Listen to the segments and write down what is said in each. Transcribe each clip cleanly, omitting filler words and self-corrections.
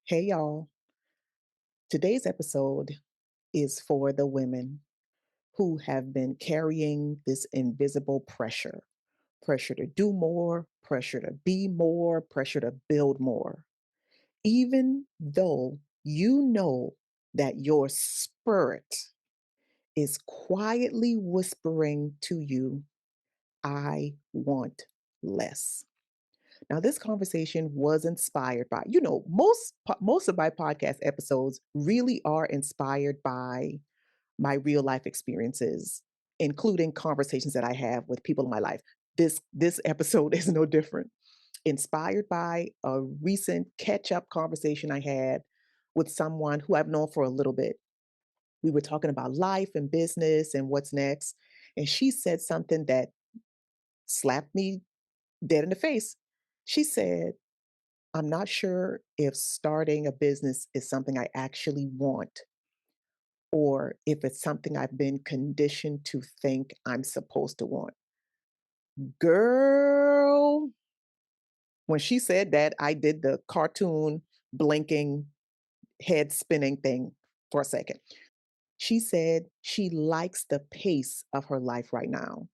Hey, y'all. Today's episode is for the women who have been carrying this invisible pressure to do more, pressure to be more, pressure to build more. Even though you know that your spirit is quietly whispering to you, I want less. Now, this conversation was inspired by, most of my podcast episodes really are inspired by my real life experiences, including conversations that I have with people in my life. This episode is no different. Inspired by a recent catch up conversation I had with someone who I've known for a little bit. We were talking about life and business and what's next, and she said something that slapped me dead in the face. She said, I'm not sure if starting a business is something I actually want or if it's something I've been conditioned to think I'm supposed to want. Girl, when she said that, I did the cartoon blinking, head spinning thing for a second. She said she likes the pace of her life right now.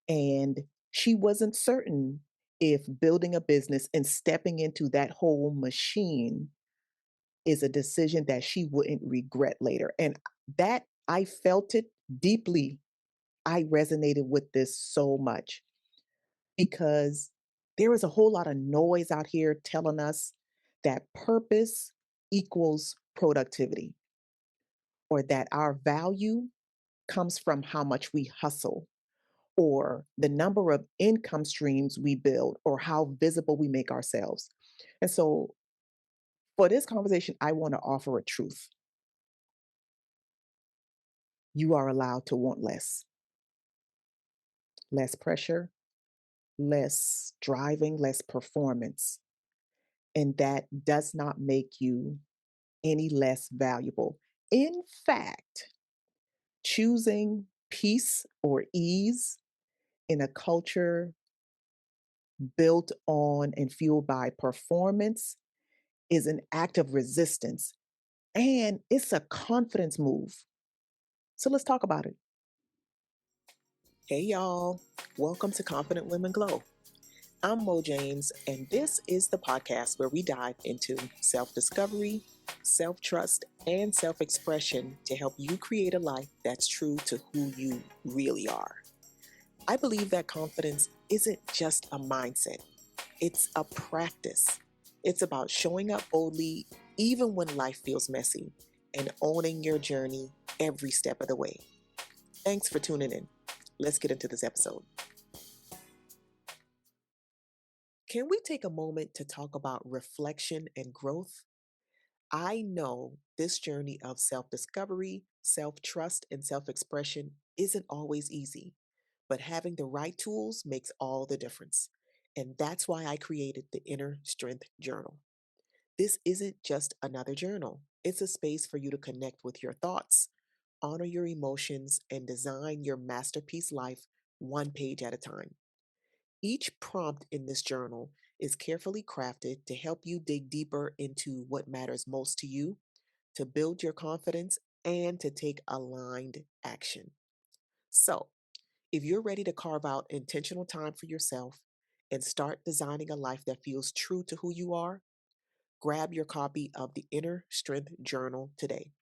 And she wasn't certain if building a business and stepping into that whole machine is a decision that she wouldn't regret later. And that I felt it deeply. I resonated with this so much because there is a whole lot of noise out here telling us that purpose equals productivity or that our value comes from how much we hustle or the number of income streams we build or how visible we make ourselves. And so for this conversation, I want to offer a truth. You are allowed to want less pressure, less driving, less performance. And that does not make you any less valuable. In fact, choosing peace or ease in a culture built on and fueled by performance is an act of resistance and it's a confidence move. So let's talk about it. Hey, y'all. Welcome to Confident Women Glow. I'm Mo James, and this is the podcast where we dive into self discovery, self trust, and self expression to help you create a life that's true to who you really are. I believe that confidence isn't just a mindset, it's a practice. It's about showing up boldly even when life feels messy and owning your journey every step of the way. Thanks for tuning in. Let's get into this episode. Can we take a moment to talk about reflection and growth? I know this journey of self discovery, self trust, and self expression isn't always easy, but having the right tools makes all the difference. And that's why I created the Inner Strength Journal. This isn't just another journal, it's a space for you to connect with your thoughts, honor your emotions, and design your masterpiece life one page at a time. Each prompt in this journal is carefully crafted to help you dig deeper into what matters most to you, to build your confidence, and to take aligned action. So, if you're ready to carve out intentional time for yourself and start designing a life that feels true to who you are, grab your copy of the Inner Strength Journal today.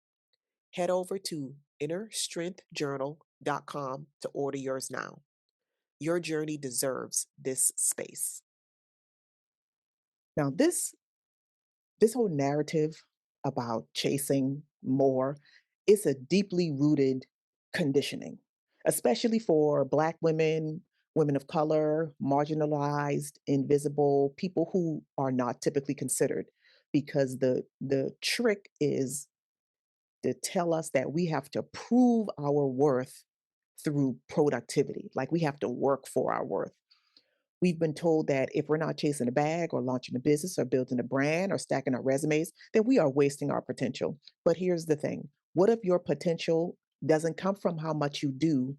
Head over to innerstrengthjournal.com to order yours now. Your journey deserves this space. Now, this whole narrative about chasing more is a deeply rooted conditioning, especially for Black women, women of color, marginalized, invisible, people who are not typically considered, because the trick is to tell us that we have to prove our worth through productivity, like we have to work for our worth. We've been told that if we're not chasing a bag or launching a business or building a brand or stacking our resumes, then we are wasting our potential. But here's the thing: what if your potential doesn't come from how much you do,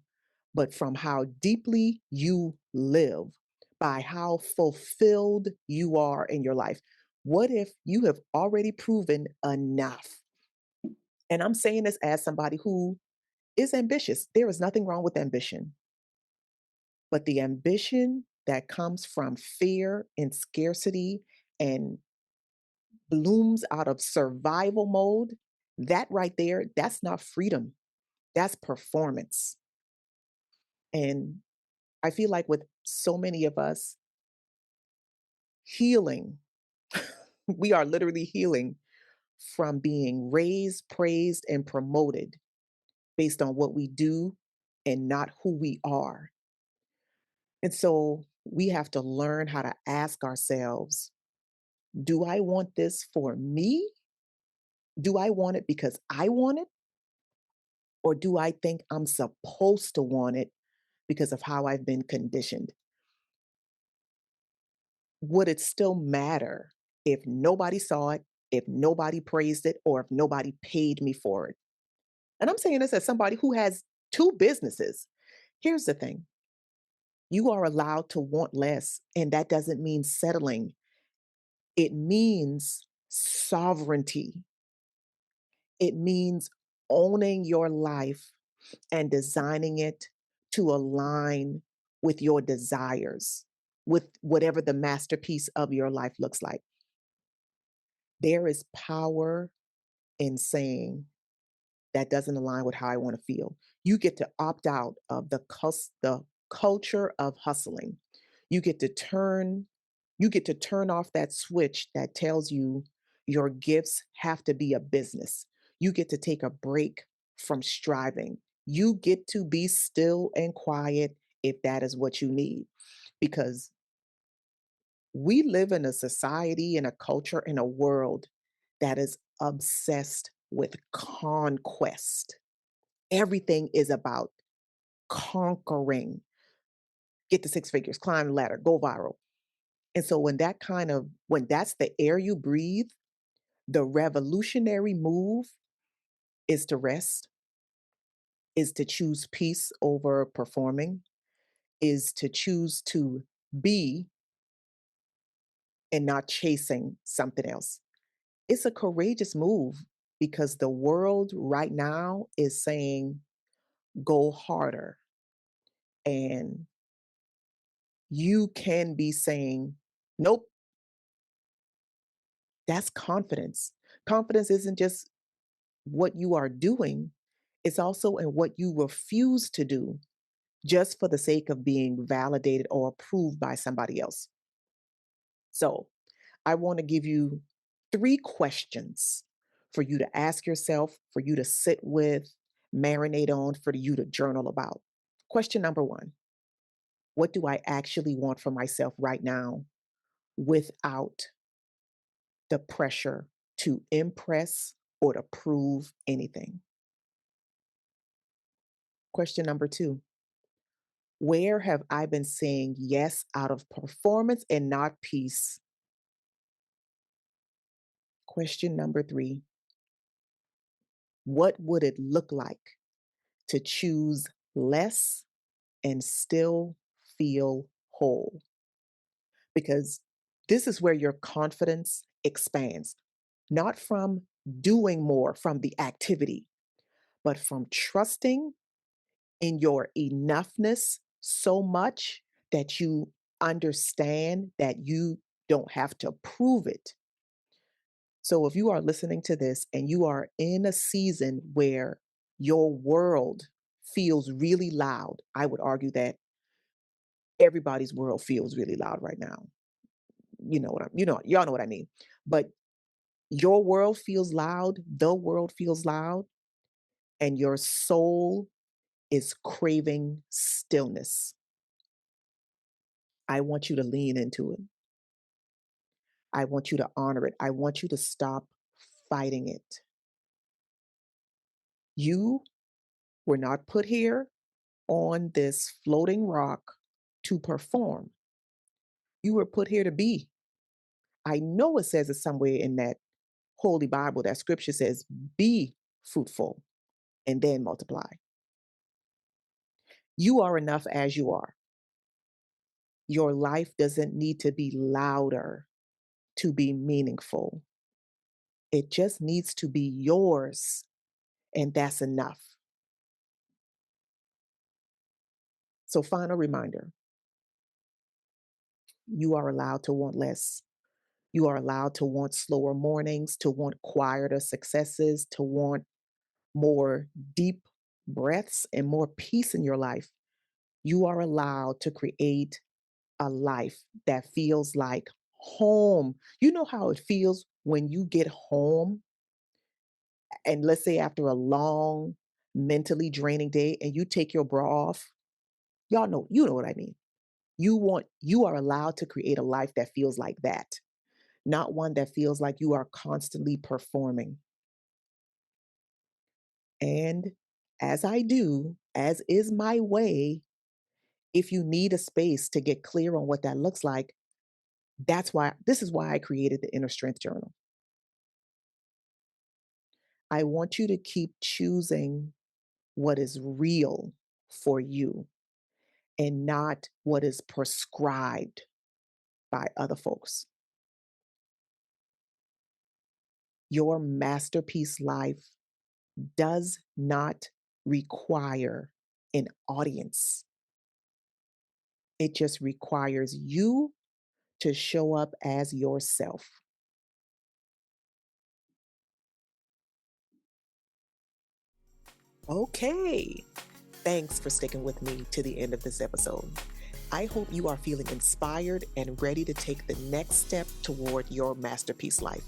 but from how deeply you live, by how fulfilled you are in your life? What if you have already proven enough? And I'm saying this as somebody who is ambitious. There is nothing wrong with ambition, but the ambition that comes from fear and scarcity and blooms out of survival mode, that right there, that's not freedom. That's performance. And I feel like with so many of us healing, we are literally healing from being raised, praised, and promoted based on what we do and not who we are. And so we have to learn how to ask ourselves, do I want this for me? Do I want it because I want it? Or do I think I'm supposed to want it because of how I've been conditioned? Would it still matter if nobody saw it, if nobody praised it, or if nobody paid me for it? And I'm saying this as somebody who has two businesses. Here's the thing, you are allowed to want less, and that doesn't mean settling, it means sovereignty. It means owning your life and designing it to align with your desires, with whatever the masterpiece of your life looks like. There is power in saying, that doesn't align with how I want to feel. You get to opt out of the culture of hustling. You get to turn you get to turn off that switch that tells you your gifts have to be a business. You get to take a break from striving. You get to be still and quiet if that is what you need. Because we live in a society, in a culture, in a world that is obsessed with conquest. Everything is about conquering, get to six figures, climb the ladder, go viral. And so when that's the air you breathe, the revolutionary move is to rest, is to choose peace over performing, is to choose to be and not chasing something else. It's a courageous move because the world right now is saying, go harder. And you can be saying, nope, that's confidence. Confidence isn't just what you are doing, it's also in what you refuse to do just for the sake of being validated or approved by somebody else. So, I want to give you three questions for you to ask yourself, for you to sit with, marinate on, for you to journal about. Question number one, what do I actually want for myself right now without the pressure to impress or to prove anything? Question number two, where have I been saying yes out of performance and not peace? Question number three, what would it look like to choose less and still feel whole? Because this is where your confidence expands, not from doing more from the activity, but from trusting in your enoughness so much that you understand that you don't have to prove it. So if you are listening to this and you are in a season where your world feels really loud, I would argue that everybody's world feels really loud right now. Y'all know what I mean. But your world feels loud, the world feels loud, and your soul is craving stillness. I want you to lean into it. I want you to honor it. I want you to stop fighting it. You were not put here on this floating rock to perform. You were put here to be. I know it says it somewhere in that Holy Bible, that scripture says, be fruitful and then multiply. You are enough as you are. Your life doesn't need to be louder to be meaningful. It just needs to be yours, and that's enough. So, final reminder, you are allowed to want less. You are allowed to want slower mornings, to want quieter successes, to want more deep breaths and more peace in your life. You are allowed to create a life that feels like home. You know how it feels when you get home, and let's say after a long, mentally draining day, and you take your bra off. Y'all know, you know what I mean. You are allowed to create a life that feels like that, not one that feels like you are constantly performing. And as I do, as is my way, if you need a space to get clear on what that looks like, this is why I created the Inner Strength Journal. I want you to keep choosing what is real for you and not what is prescribed by other folks. Your masterpiece life does not require an audience. It just requires you to show up as yourself. Okay. Thanks for sticking with me to the end of this episode. I hope you are feeling inspired and ready to take the next step toward your masterpiece life.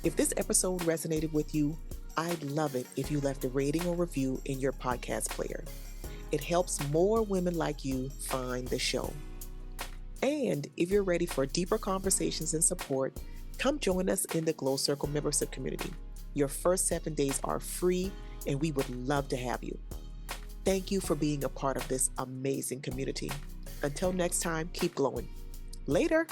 If this episode resonated with you, I'd love it if you left a rating or review in your podcast player. It helps more women like you find the show. And if you're ready for deeper conversations and support, come join us in the Glow Circle membership community. Your first 7 days are free, and we would love to have you. Thank you for being a part of this amazing community. Until next time, keep glowing. Later.